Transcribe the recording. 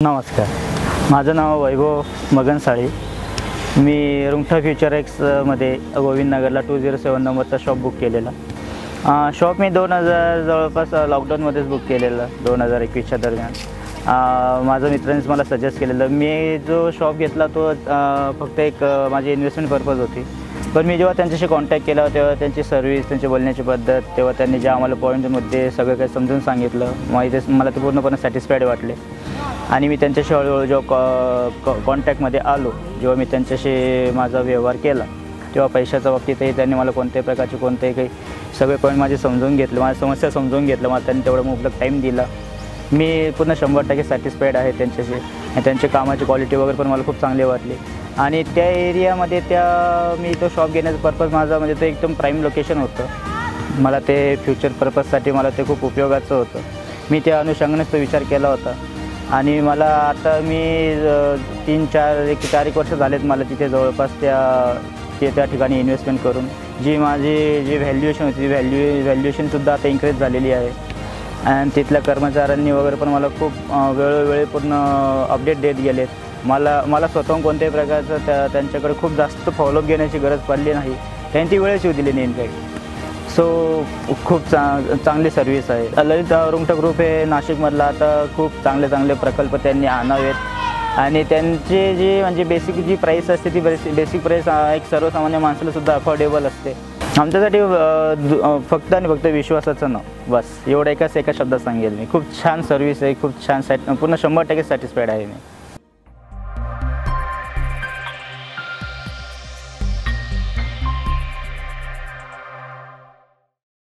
नमस्कार, माझं नाव वैभव मगनसाळी। मी रुंगठा फ्युचर एक्समध्ये गोविंदनगरला 207 नंबरचा शॉप बुक केलेला। शॉप मी 2000 जवळपास लॉकडाऊनमध्येच बुक केलेलं, 2021च्या दरम्यान। माझ्या मित्रांनीच मला सजेस्ट केलेलं। मी जो शॉप घेतला तो फक्त एक माझी इन्व्हेस्टमेंट पर्पज होती। पण मी जेव्हा त्यांच्याशी कॉन्टॅक्ट केला तेव्हा त्यांची सर्व्हिस, त्यांची बोलण्याची पद्धत, तेव्हा त्यांनी जे आम्हाला पॉईंटमध्ये सगळं काही समजून सांगितलं, मला ते पूर्णपणे सॅटिस्फाईड वाटले। आणि मी त्यांच्याशी हळूहळू जेव्हा कॉन्टॅक्टमध्ये आलो, जेव्हा मी त्यांच्याशी माझा व्यवहार केला, तेव्हा पैशाच्या बाबतीतही त्यांनी मला कोणत्याही प्रकारचे कोणतेही काही सगळे पॉईंट माझे समजून घेतले, माझ्या समस्या समजून घेतलं। मला त्यांनी तेवढा मुबलक टाईम दिला। मी पूर्ण 100% सॅटिस्फाईड आहे त्यांच्याशी आणि त्यांच्या कामाची क्वालिटी वगैरे पण मला खूप चांगली वाटली। आणि त्या एरियामध्ये मी तो शॉप घेण्याचा पर्पज माझा म्हणजे ते एकदम प्राईम लोकेशन होतं। मला ते फ्युचर पर्पजसाठी मला ते खूप उपयोगाचं होतं। मी त्या अनुषंगानेच तो विचार केला होता। आणि मला आता मी 4 एक वर्ष झालेत मला तिथे जवळपास त्या ठिकाणी इन्व्हेस्टमेंट करून। जी माझी व्हॅल्युएशन होती, व्हॅल्युएशनसुद्धा आता इन्क्रीज झालेली आहे। आणि तिथल्या कर्मचाऱ्यांनी वगैरे पण मला खूप वेळोवेळी पूर्ण अपडेट देत गेलेत। मला स्वतःहून कोणत्याही प्रकारचं त्यांच्याकडे खूप जास्त फॉलोअप घेण्याची गरज पडली नाही। त्यांची वेळच येऊ दिली नाही इनफॅक्ट। सो खूप चांगली सर्व्हिस आहे। ललित रुंगठा ग्रुप हे नाशिकमधला आता खूप चांगले प्रकल्प त्यांनी आणावेत। आणि त्यांची जी म्हणजे बेसिक जी प्राईस असते ती बेसिक प्राईस एक सर्वसामान्य माणसालासुद्धा अफोर्डेबल असते। आमच्यासाठी फक्त आणि फक्त विश्वासाचं नाव, बस एवढं एका शब्दात सांगेल मी। खूप छान सर्व्हिस आहे, खूप छान पूर्ण 100% सॅटिस्फाईड आहे मी।